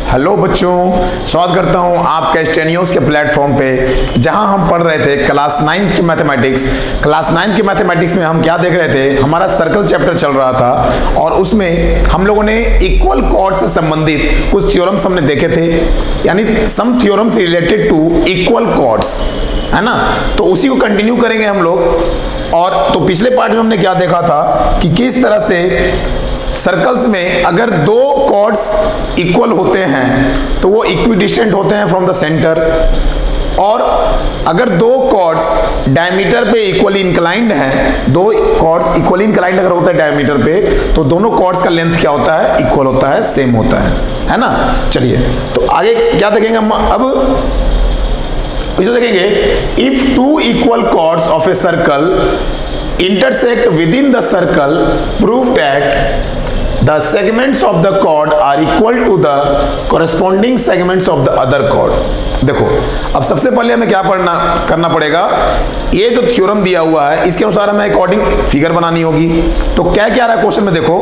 Hello बच्चों, स्वागत करता हूं आपका स्टेनियोस के प्लेटफॉर्म पे, जहां हम पढ़ रहे थे क्लास 9th की मैथमेटिक्स। क्लास 9th की मैथमेटिक्स में हम क्या देख रहे थे, हमारा सर्कल चैप्टर चल रहा था और उसमें हम लोगों ने इक्वल कॉर्ड से संबंधित कुछ थ्योरम्स हमने देखे थे, यानी some theorems related to equal chords, है ना। तो उसी को कंटिन्यू करेंगे हम लोग। और तो पिछले पार्ट में हमने क्या देखा था कि किस तरह से सर्कल्स में अगर दो कॉर्ड्स इक्वल होते हैं तो वो इक्विडिस्टेंट होते हैं फ्रॉम द सेंटर, और अगर दो कॉर्ड्स डायमीटर पे इक्वली इंक्लाइंड हैं, दो कॉर्ड्स इक्वली इंक्लाइंड अगर होता है डायमीटर पे, तो दोनों कॉर्ड्स का लेंथ क्या होता है, इक्वल होता है, सेम होता है ना। चलिए तो आगे क्या देखेंगे हम अब, इसको देखेंगे। If two equal chords of a circle intersect within the circle, prove that the segments of the chord are equal to the corresponding segments of the other chord। देखो अब सबसे पहले हमें क्या करना पड़ेगा, ये जो थ्योरम दिया हुआ है इसके अनुसार हमें अकॉर्डिंग फिगर बनानी होगी। तो क्या क्या रहा है क्वेश्चन में, देखो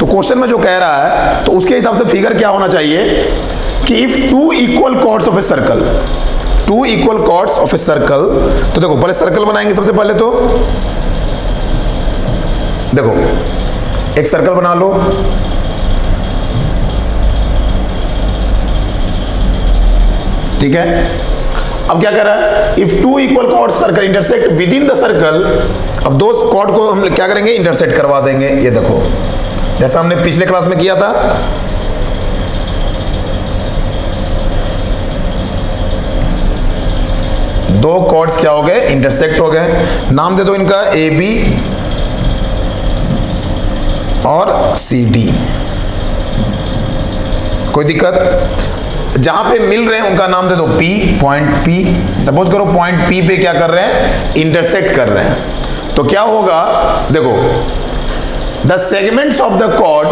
तो क्वेश्चन में जो कह रहा है तो उसके हिसाब से फिगर क्या होना चाहिए कि if two equal chords of a circle, two equal chords of a circle, तो देखो पहले सर्कल बनाएंगे। सबसे पहले तो देखो एक सर्कल बना लो, ठीक है। अब क्या कर रहा है, if two equal cord circle intersect with in the circle, अब दो कॉर्ड को हम क्या करेंगे, इंटरसेक्ट करवा देंगे। ये देखो जैसा हमने पिछले क्लास में किया था, दो कॉर्ड्स क्या हो गए, इंटरसेक्ट हो गए। नाम दे दो इनका ए बी और सी डी, कोई दिक्कत। जहां पे मिल रहे हैं उनका नाम दे दो P, पॉइंट P। सपोज करो पॉइंट P पे क्या कर रहे हैं, इंटरसेक्ट कर रहे हैं, तो क्या होगा, देखो the segments of the chord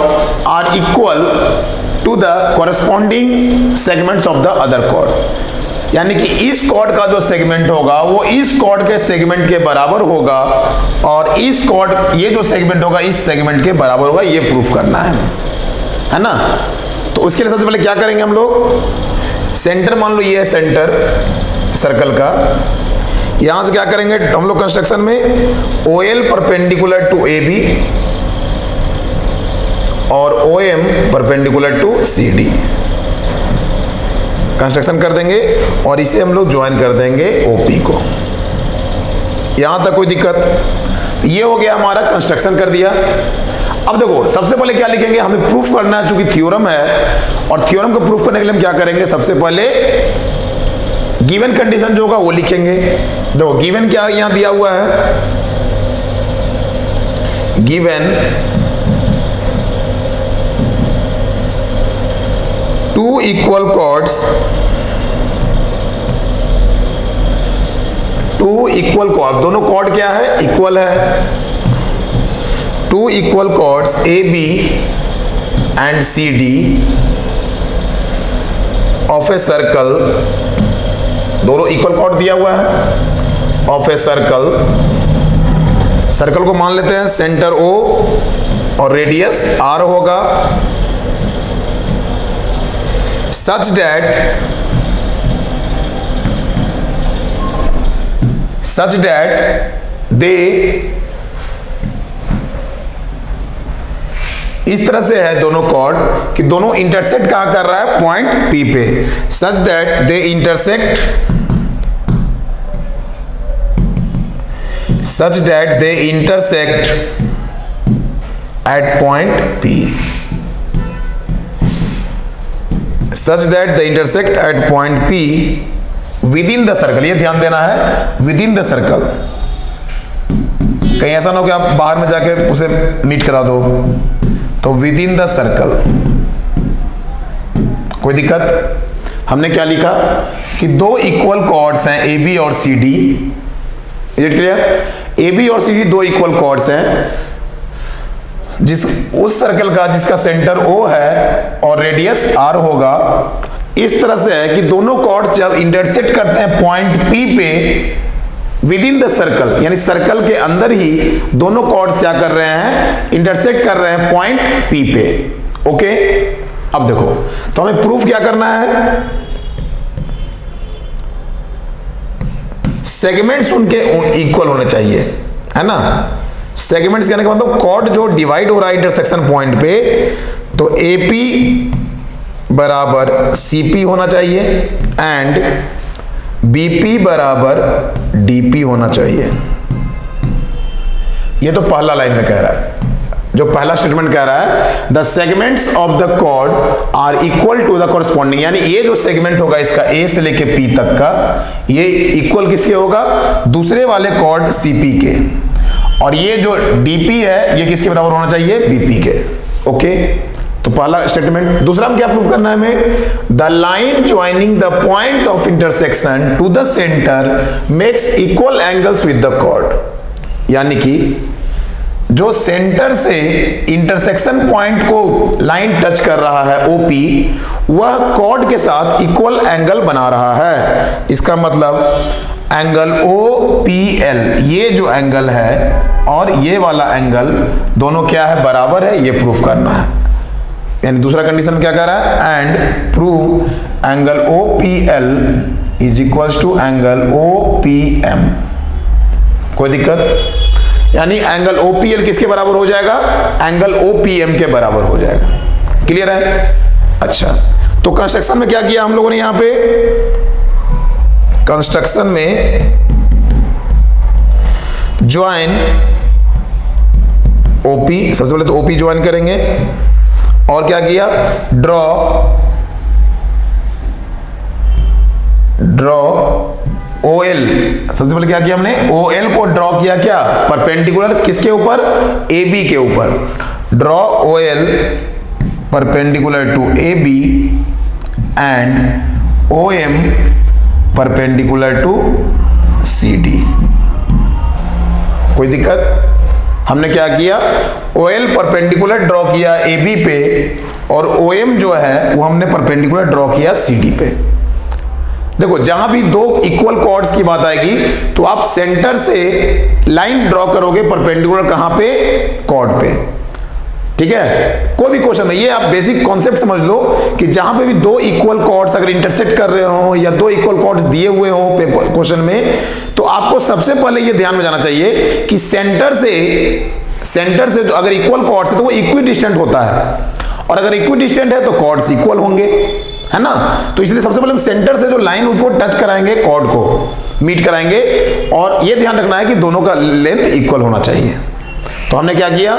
are equal to the corresponding segments of the other chord, यानी कि इस कॉर्ड का जो सेगमेंट होगा वो इस कॉर्ड के सेगमेंट के बराबर होगा, और इस कॉर्ड ये जो सेगमेंट होगा इस सेगमेंट के बराबर होगा, ये प्रूफ करना है ना। तो उसके लिए सबसे पहले क्या करेंगे हम लोग, सेंटर मान लो ये है सेंटर सर्कल का, यहां से क्या करेंगे हम लोग कंस्ट्रक्शन में, OL परपेंडिकुलर टू AB और OM perpendicular to CD construction कर देंगे, और इसे हम लोग ज्वाइन कर देंगे OP को। यहां तक कोई दिक्कत, ये हो गया हमारा कंस्ट्रक्शन कर दिया। अब देखो सबसे पहले क्या लिखेंगे, हमें प्रूफ करना है, चूंकि थ्योरम है और थ्योरम को प्रूफ करने के लिए हम क्या करेंगे, सबसे पहले गिवन कंडीशन जो होगा वो लिखेंगे। देखो गिवन क्या यहां दिया हुआ है, given two equal chords, two equal chord, दोनों कॉर्ड क्या है, इक्वल है। Two equal chords AB and CD of a circle, दोनों इक्वल कॉर्ड दिया हुआ है, ऑफ ए सर्कल, सर्कल को मान लेते हैं सेंटर O और रेडियस R होगा, such that they, इस तरह से है दोनों कॉर्ड कि दोनों इंटरसेक्ट कहां कर रहा है, पॉइंट P पे, such that they intersect, such that they intersect at point P, such that they intersect at point P within the circle। ये ध्यान देना है, within the circle, कहीं ऐसा ना हो कि आप बाहर में जाके उसे मीट करा दो, तो within the circle, कोई दिक्कत। हमने क्या लिखा कि दो इक्वल कॉर्ड्स हैं AB और CD, ये क्लियर, AB और CD दो इक्वल कॉर्ड्स हैं, जिस उस सर्कल का जिसका सेंटर O है और रेडियस R होगा, इस तरह से है कि दोनों कॉर्ड्स जब इंटरसेक्ट करते हैं पॉइंट P पे विद इन द सर्कल, यानी सर्कल के अंदर ही दोनों कॉर्ड्स क्या कर रहे हैं, इंटरसेक्ट कर रहे हैं पॉइंट P पे। ओके अब देखो, तो हमें प्रूफ क्या करना है, सेगमेंट्स उनके इक्वल होने चाहिए, है ना। सेगमेंट्स कहने का मतलब कॉर्ड जो डिवाइड हो रहा है इंटरसेक्शन पॉइंट पे, तो AP बराबर CP होना चाहिए एंड BP बराबर DP होना चाहिए। ये तो पहला लाइन में कह रहा है, जो पहला स्टेटमेंट कह रहा है the segments of the chord are equal to the corresponding, यानी ये जो सेगमेंट होगा इसका A से लेके P तक का, ये इक्वल किसके होगा, दूसरे वाले कॉर्ड CP के, और ये जो DP है ये किसके बराबर होना चाहिए, BP के। ओके, तो पहला स्टेटमेंट। दूसरा हम क्या प्रूव करना है हमें, the line joining the point of intersection to the centre makes equal angles with the chord, यानी कि जो सेंटर से इंटरसेक्शन पॉइंट को लाइन टच कर रहा है OP, वह कॉर्ड के साथ इक्वल एंगल बना रहा है। इसका मतलब एंगल OPL, ये जो एंगल है और ये वाला एंगल दोनों क्या है, बराबर है, ये प्रूफ करना है। यानी दूसरा कंडीशन क्या कह रहा है, and prove angle OPL is equals to angle OPM। कोई दिक्कत, यानी एंगल OPL किसके बराबर हो जाएगा, एंगल OPM के बराबर हो जाएगा। क्लियर है। अच्छा, तो कंस्ट्रक्शन में क्या किया हम लोगों ने, यहां पे कंस्ट्रक्शन में ज्वाइन OP, सबसे पहले तो OP ज्वाइन करेंगे, और क्या किया, ड्रॉ OL, सबसे पहले क्या किया हमने, OL को ड्रॉ किया, क्या, परपेंडिकुलर किसके ऊपर, AB के ऊपर। Draw OL perpendicular to AB and OM perpendicular to CD। कोई दिक्कत, हमने क्या किया, OL परपेंडिकुलर ड्रॉ किया AB पे, और OM जो है वो हमने परपेंडिकुलर ड्रॉ किया CD पे। देखो, जहां भी दो इक्वल कॉर्ड्स की बात आएगी तो आप सेंटर से लाइन ड्रॉ करोगे परपेंडिकुलर, कहां पे, कॉर्ड पे। ठीक है, कोई भी क्वेश्चन में ये आप बेसिक कॉन्सेप्ट समझ लो कि जहां पे भी दो इक्वल कॉर्ड्स अगर इंटरसेक्ट कर रहे हो या दो इक्वल कॉर्ड्स दिए हुए हो क्वेश्चन में, तो आपको सबसे पहले ये ध्यान में जाना चाहिए कि सेंटर से जो अगर इक्वल कॉर्ड्स है तो वो इक्वी डिस्टेंट होता है, और अगर इक्वी डिस्टेंट है तो कॉर्ड्स इक्वल होंगे, है ना। तो इसलिए सबसे पहले हम सेंटर से जो लाइन उसको टच कराएंगे, कॉर्ड को मीट कराएंगे, और ये ध्यान रखना है कि दोनों का लेंथ इक्वल होना चाहिए। तो हमने क्या किया,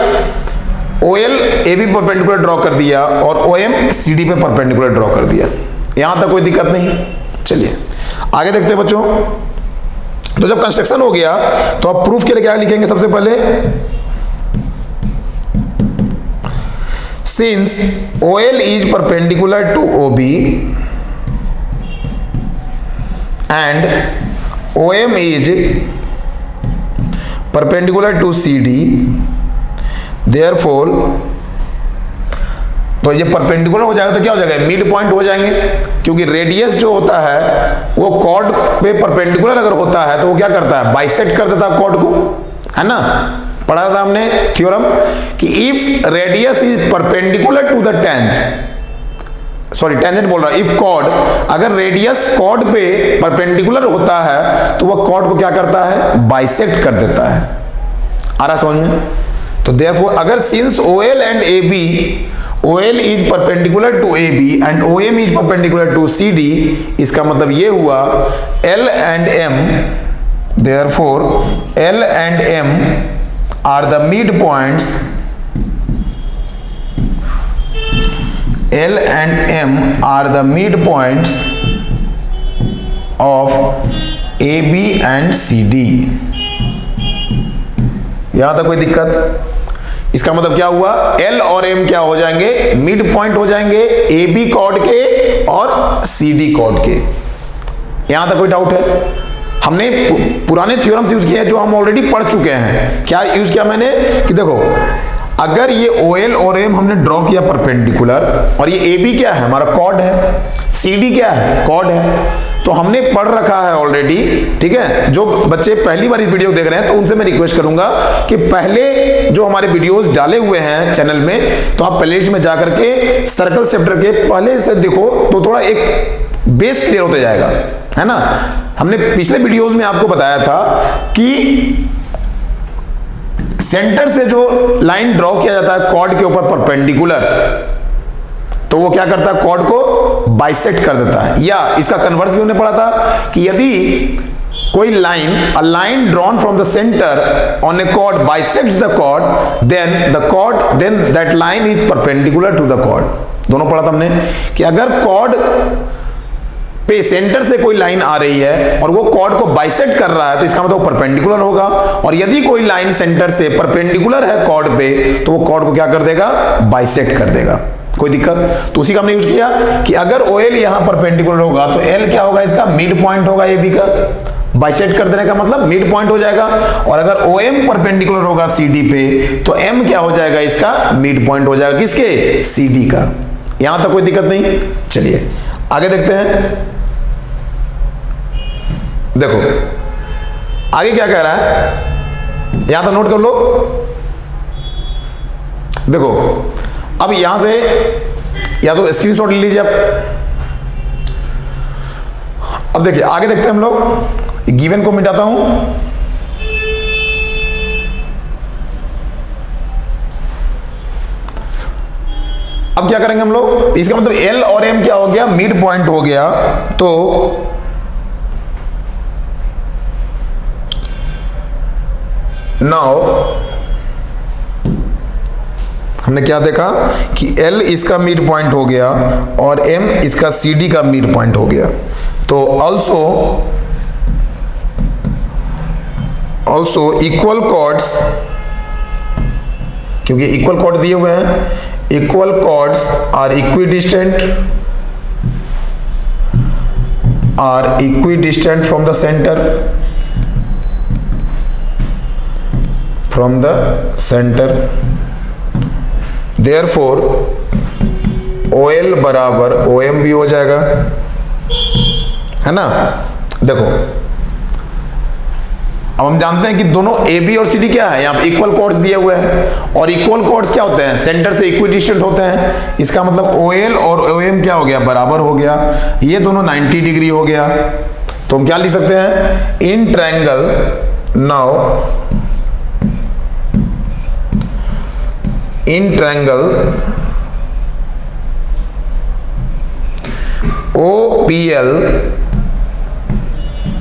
OL AB परपेंडिकुलर ड्रॉ कर दिया और OM CD पे परपेंडिकुलर ड्रॉ कर दिया। यहां तक कोई दिक्कत नहीं। चलिए आगे देखते हैं बच्चों। तो जब कंस्ट्रक्शन हो गया तो अब प्रूफ के लिए क्या लिखेंगे, सबसे पहले since OL is perpendicular to OB and OM is perpendicular to CD, therefore तो ये परपेंडिकुलर हो जाएगा तो क्या हो जाएगा, मिड पॉइंट हो जाएंगे, क्योंकि रेडियस जो होता है वो कॉर्ड पे परपेंडिकुलर अगर होता है तो वो क्या करता है, बाइसेक्ट कर देता है कॉर्ड को, है ना। पढ़ा था हमने थ्योरम कि if radius is perpendicular to the tangent बोल रहा, इफ कॉर्ड, अगर रेडियस कॉर्ड पे परपेंडिकुलर होता है तो वह कॉर्ड को क्या करता है, बाइसेक्ट कर देता है। आ रहा समझ में। तो देयरफॉर अगर since OL and AB, OL is perpendicular to AB and OM is perpendicular to CD, इसका मतलब ये हुआ L and M, therefore L and M are the midpoints, L and M are the midpoints of AB and CD। यहां तक कोई दिक्कत, इसका मतलब क्या हुआ, L और M क्या हो जाएंगे, मिड पॉइंट हो जाएंगे AB कॉर्ड के और CD कॉर्ड के। यहां तक कोई डाउट है। हमने पुराने थ्योरम्स यूज किए हैं जो हम ऑलरेडी पढ़ चुके हैं। क्या यूज किया मैंने कि देखो, अगर ये OL और M हमने ड्रॉ किया परपेंडिकुलर, और ये AB क्या है, हमारा कॉर्ड है, CD क्या है, कॉर्ड है, तो हमने पढ़ रखा है ऑलरेडी। ठीक है, जो बच्चे पहली बार इस वीडियो देख रहे हैं तो उनसे मैं रिक्वेस्ट करूंगा कि पहले जो हमारे वीडियोस डाले हुए हैं चैनल में, तो आप प्लेलिस्ट में जाकर के सर्कल चैप्टर के पहले से देखो तो थोड़ा एक बेस क्लियर होता जाएगा, है ना। हमने पिछले वीडियोस में आपको बताया था कि सेंटर से जो लाइन ड्रॉ किया जाता है कॉर्ड के ऊपर परपेंडिकुलर, तो वो क्या करता है, कॉर्ड को बाइसेक्ट कर देता है। या इसका कन्वर्स भी हमने पढ़ा था कि यदि कोई line, a line drawn from the centre on a chord bisects the chord, then that line is perpendicular to the chord. दोनों पढ़ा था हमने कि अगर कॉर्ड पे सेंटर से कोई लाइन आ रही है और वो कॉर्ड को बाइसेक्ट कर रहा है तो इसका मतलब परपेंडिकुलर होगा, और यदि कोई लाइन सेंटर से परपेंडिकुलर है कॉर्ड पे तो वो कॉर्ड को क्या कर देगा, बाइसेक्ट कर देगा। कोई दिक्कत? तो उसी का हमने यूज किया कि अगर OL यहां परपेंडिकुलर होगा तो L क्या होगा, इसका मिड पॉइंट होगा AB का। बाइसेक्ट कर देने का मतलब मिड पॉइंट हो जाएगा, और अगर OM परपेंडिकुलर होगा CD पे तो M क्या हो जाएगा, इसका मिड पॉइंट हो जाएगा, किसके, CD का। यहां तक कोई दिक्कत नहीं। चलिए आगे देखते हैं। देखो आगे क्या कह रहा है, यहां तक नोट कर लो। देखो अब यहां से या तो स्क्रीनशॉट ले लीजिए आप। अब देखिए आगे देखते हैं हम लोग। गिवन को मिटाता हूं। अब क्या करेंगे हम लोग, इसका मतलब L और M क्या हो गया, मिड पॉइंट हो गया। तो नाउ हमने क्या देखा कि L इसका मिड पॉइंट हो गया और M इसका CD का मिड पॉइंट हो गया। तो ऑल्सो इक्वल कॉर्ड्स, क्योंकि इक्वल कॉर्ड दिए हुए हैं, equal chords are equidistant from the centre, Therefore OL बराबर OM भी हो जाएगा, है ना। देखो अब हम जानते हैं कि दोनों AB और CD क्या है, यहाँ पे इक्वल कॉर्ड्स दिए हुए हैं, और इक्वल कॉर्ड्स क्या होते हैं, सेंटर से इक्विडिस्टेंट होते हैं। इसका मतलब OL और OM क्या हो गया, बराबर हो गया। ये दोनों 90 डिग्री हो गया। तो हम क्या लिख सकते हैं, in triangle, now in triangle OPL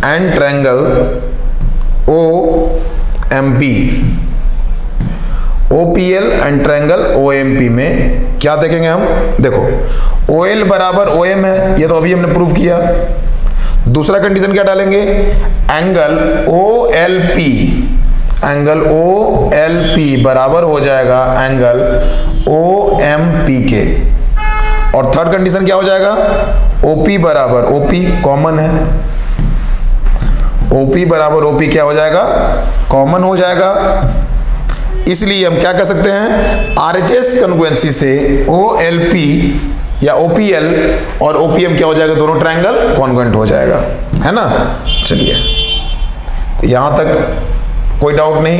and triangle OMP, OPL and triangle OMP में क्या देखेंगे हम, देखो OL बराबर OM है, ये तो अभी हमने प्रूव किया। दूसरा कंडीशन क्या डालेंगे, एंगल OLP, एंगल OLP बराबर हो जाएगा एंगल OMP के। और थर्ड कंडीशन क्या हो जाएगा, OP बराबर OP कॉमन है, OP बराबर OP क्या हो जाएगा, कॉमन हो जाएगा। इसलिए हम क्या कर सकते हैं, RHS कॉन्ग्रुएंसी से OLP या OPL और OPM क्या हो जाएगा, दोनों ट्रायंगल कॉन्ग्रुएंट हो जाएगा, है ना। चलिए यहां तक कोई डाउट नहीं।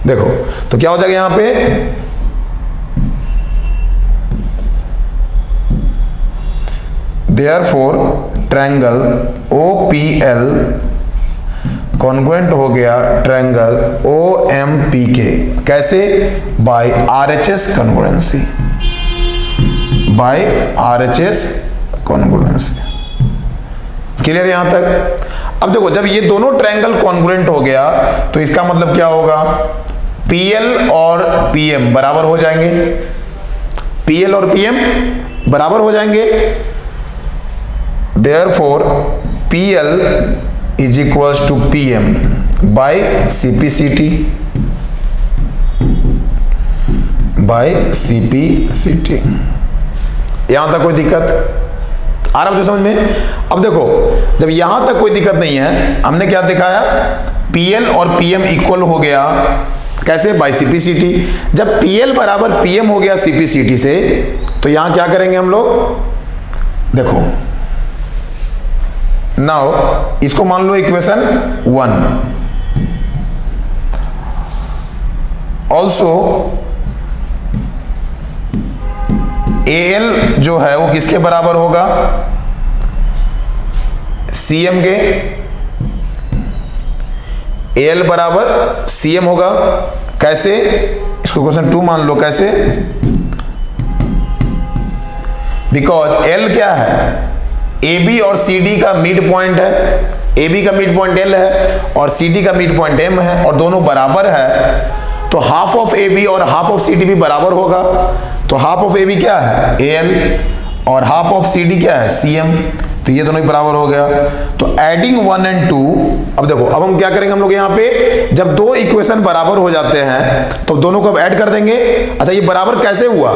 देखो तो क्या हो जाएगा यहां पे, देयरफॉर ट्रायंगल OPL कॉन्ग्रुएंट हो गया ट्रायंगल OMP के। कैसे, by RHS congruency, by RHS congruency. Clear यहां तक। अब देखो जब ये दोनों ट्रायंगल कॉन्ग्रुएंट हो गया तो इसका मतलब क्या होगा, PL और PM बराबर हो जाएंगे, PL और PM बराबर हो जाएंगे। Therefore PL is equals to PM by CPCT, by CPCT। यहां तक कोई दिक्कत आ रहा है समझ में। अब देखो जब यहां तक कोई दिक्कत नहीं है, हमने क्या दिखाया, PL और PM इक्वल हो गया, कैसे, बाय CPCT। जब PL बराबर PM हो गया CPCT से, तो यहां क्या करेंगे हम लोग, देखो नाउ इसको मान लो इक्वेशन 1। ऑल्सो AL जो है वो किसके बराबर होगा, CM के। AL बराबर CM होगा। कैसे, इसको क्वेश्चन 2 मान लो। कैसे, बिकॉज L क्या है, AB और CD का मिड पॉइंट है। AB का मिड पॉइंट L है और CD का मिड पॉइंट M है और दोनों बराबर है, तो हाफ ऑफ AB और हाफ ऑफ CD भी बराबर होगा। तो हाफ ऑफ AB क्या है, AL, और हाफ ऑफ CD क्या है, CM। तो ये दोनों ही बराबर हो गया। तो एडिंग 1 and 2, अब देखो अब हम क्या करेंगे, हम लोग यहाँ पे जब दो इक्वेशन बराबर हो जाते हैं तो दोनों को अब ऐड कर देंगे। अच्छा, ये बराबर कैसे हुआ,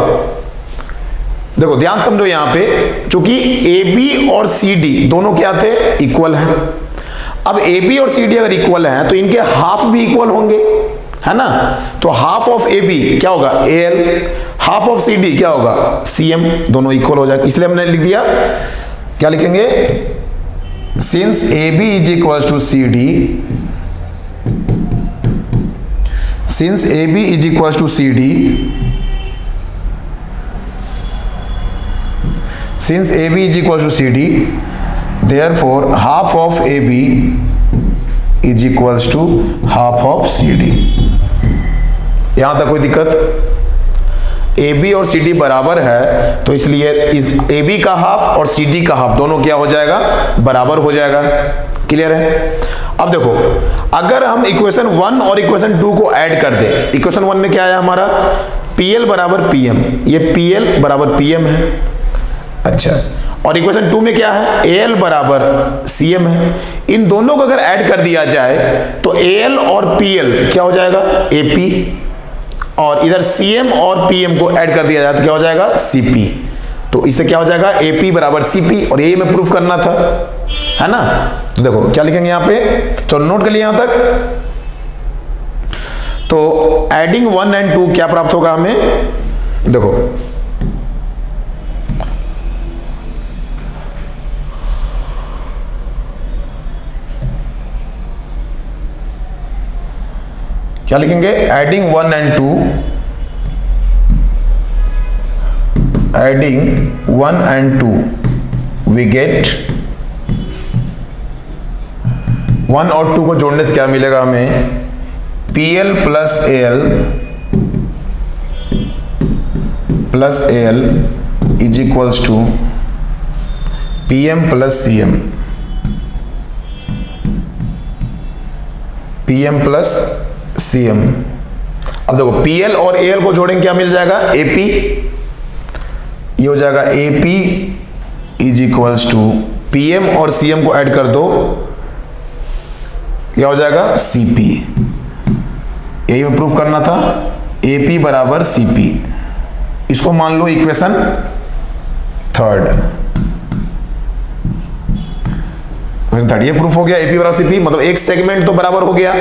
देखो ध्यान समझो। यहाँ पे चूंकि AB और CD दोनों क्या थे, इक्वल हैं। अब AB और CD अगर इक्वल हैं तो इनके हाफ भी इक्वल होंगे, है ना। तो हाफ ऑफ AB क्या होगा, AL, हाफ ऑफ CD क्या होगा, CM, दोनों इक्वल हो जाएगा। इसलिए हमने लिख दिया, क्या लिखेंगे, since AB is equal to CD, since AB is equal to CD, since AB is equal to CD, therefore half of AB is equals to half of CD। यहां तक कोई दिक्कत, AB और CD बराबर है तो इसलिए इस AB का हाफ और CD का हाफ दोनों क्या हो जाएगा, बराबर हो जाएगा। क्लियर है। अब देखो अगर हम इक्वेशन 1 और इक्वेशन 2 को ऐड कर दें, इक्वेशन 1 में क्या है हमारा, PL बराबर PM, ये PL बराबर PM है। अच्छा, और इक्वेशन 2 में क्या है, AL बराबर CM है। इन दोनों को अगर ऐड कर दिया जाए तो AL और PL क्या हो जाएगा, AP, और इधर CM और PM को ऐड कर दिया जाए तो क्या हो जाएगा, CP। तो इससे क्या हो जाएगा, AP बराबर CP, और यही हमें प्रूफ करना था, है ना। तो देखो क्या लिखेंगे यहाँ पे, तो नोट कर लिया यहां तक। तो एडिंग 1 and 2 क्या प्राप्त होगा हमें, देखो क्या लिखेंगे, adding 1 and 2, adding 1 and 2 we get 1 और 2 को जोड़ने से क्या मिलेगा हमें, PL plus AL is equals to PM plus CM, PM plus CM। अब देखो PL और AL को जोड़ेंगे क्या मिल जाएगा, AP, ये हो जाएगा AP is equals to PM और CM को ऐड कर दो, क्या हो जाएगा, CP। यही हमें प्रूफ करना था, AP बराबर CP। इसको मान लो इक्वेशन 3। ये प्रूफ हो गया, AP बराबर CP, मतलब एक सेगमेंट तो बराबर हो गया।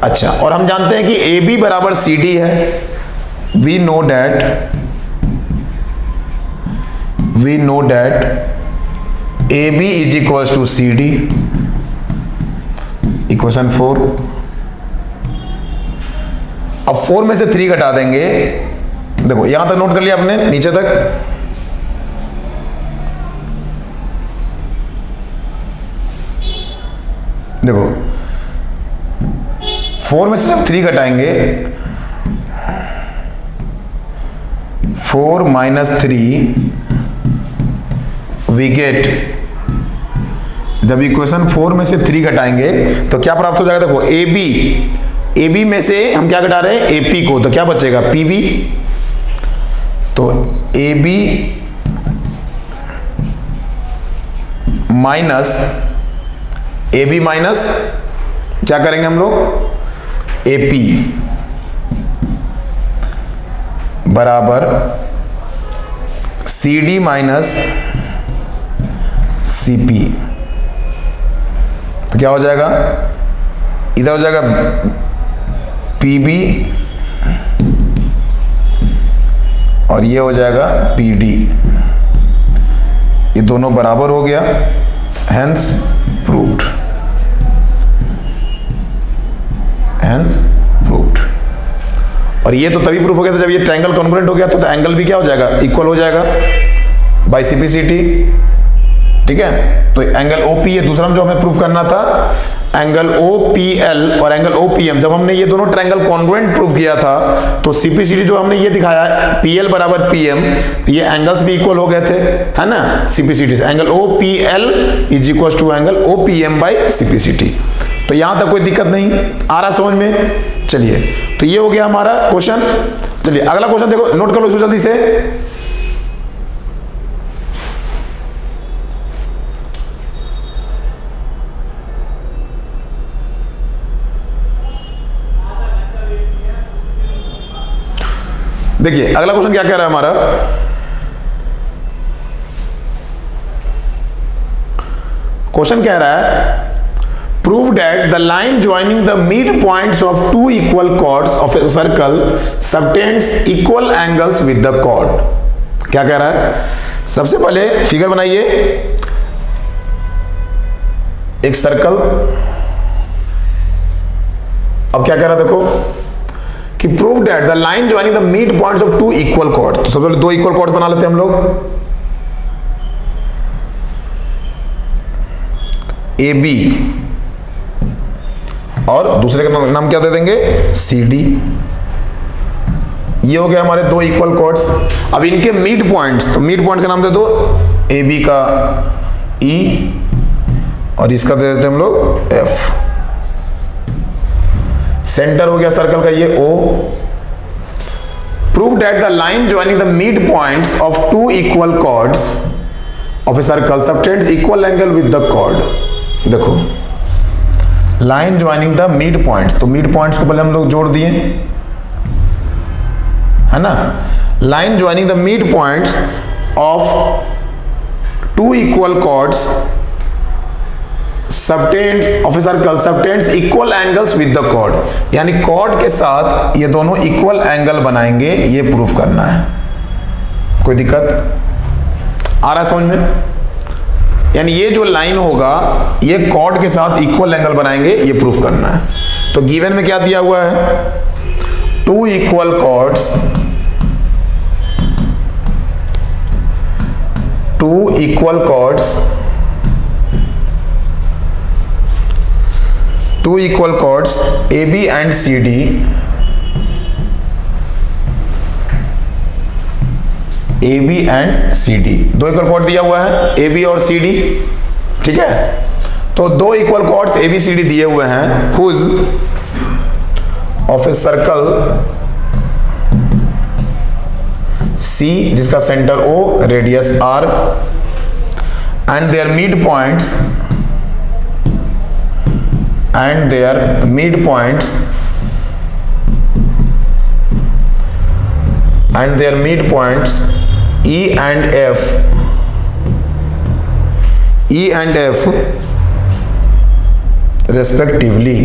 अच्छा, और हम जानते हैं कि AB बराबर CD है। We know that AB is equals to CD, equation 4। अब 4 में से 3 घटा देंगे, देखो यहां तक नोट कर लिया आपने, नीचे तक। देखो 4 में से जब 3 घटाएंगे, 4 माइनस 3 वी गेट, जब इक्वेशन 4 में से 3 घटाएंगे तो क्या प्राप्त हो जाएगा, देखो AB में से हम क्या घटा रहे हैं, AP को, तो क्या बचेगा, PB। तो AB माइनस AB माइनस क्या करेंगे हम लोग, AP बराबर CD माइनस CP। तो क्या हो जाएगा, इधर हो जाएगा PB और ये हो जाएगा PD, ये दोनों बराबर हो गया। Hence proved, hence proved. और ये तो तभी प्रूफ हो गया था जब ये ट्रायंगल कॉन्ग्रुएंट हो गया, तो एंगल भी क्या हो जाएगा, इक्वल हो जाएगा बाय सीपीसीटी। ठीक है, तो एंगल ओपी है दूसरा जो हमें प्रूफ करना था, एंगल ओपीएल और एंगल ओपीएम, जब हमने ये दोनों ट्रायंगल कॉन्ग्रुएंट प्रूफ किया था तो सीपीसीटी जो हमने ये दिखाया पीएल बराबर पीएम, ये एंगल्स भी इक्वल हो गए थे, है ना, सीपीसीटी से। Angle OPL is equal to angle OPM by CPCT. तो यहां तक कोई दिक्कत नहीं आ रहा समझ में। चलिए, तो ये हो गया हमारा क्वेश्चन। चलिए अगला क्वेश्चन देखो, नोट कर लो इसको जल्दी से। देखिए अगला क्वेश्चन क्या कह रहा है हमारा, क्वेश्चन कह रहा है prove that the line joining the midpoints of two equal chords of a circle subtends equal angles with the chord। क्या कह रहा है, सबसे पहले फिगर बनाइए, एक सर्कल। अब क्या कह रहा है देखो कि prove that the line joining the midpoints of two equal chords, तो सबसे पहले दो इक्वल chords बना लेते हैं हम लोग, ए बी और दूसरे का नाम क्या दे देंगे, सी डी। ये हो गया हमारे दो इक्वल कॉर्ड्स। अब इनके मिड पॉइंट्स, तो मिड पॉइंट का नाम दे दो, ए बी का ई और इसका दे देते हम लोग एफ। सेंटर हो गया सर्कल का ये O. Prove that the line joining the mid points of two equal chords of a circle subtends equal angle with the chord. देखो line joining the mid points, तो मिड पॉइंट्स को पहले हम लोग जोड़ दिए, है ना। Line joining the mid points of two equal chords subtends of a circle subtends equal angles with the chord, यानी कॉर्ड के साथ ये दोनों इक्वल एंगल बनाएंगे, ये प्रूफ करना है। कोई दिक्कत आ रहा है समझ में। यानी ये जो लाइन होगा ये कॉर्ड के साथ इक्वल एंगल बनाएंगे, ये प्रूफ करना है। तो गिवन में क्या दिया हुआ है, two equal chords, two equal chords, two equal chords A B and C D, A B and C D, दो इक्वल कॉर्ड दिया हुआ है ए बी और सी डी। ठीक है, तो दो equal chords A B C D दिए हुए हैं, whose of a circle C जिसका centre O radius R and their mid points and their midpoints E and F, E and F respectively।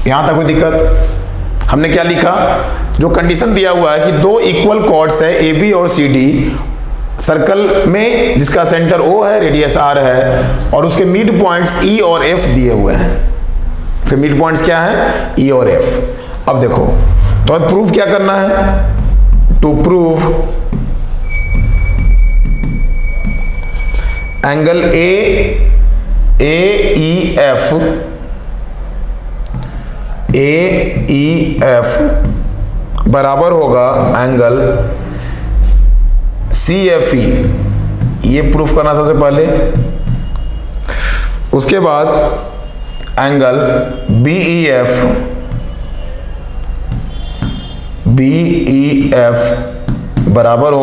यहां तक कोई दिक्कत? हमने क्या लिखा, जो कंडीशन दिया हुआ है कि दो इक्वल कॉर्ड्स है ए बी और सी डी, सर्कल में जिसका सेंटर O है, रेडियस R है, और उसके मिड पॉइंट्स E और F दिए हुए हैं। तो मिड पॉइंट्स क्या है, E और F। अब देखो, तो अब प्रूफ क्या करना है, टू प्रूव एंगल AEF बराबर होगा एंगल CFE, ये प्रूफ करना सबसे पहले। उसके बाद एंगल BEF बराबर होगा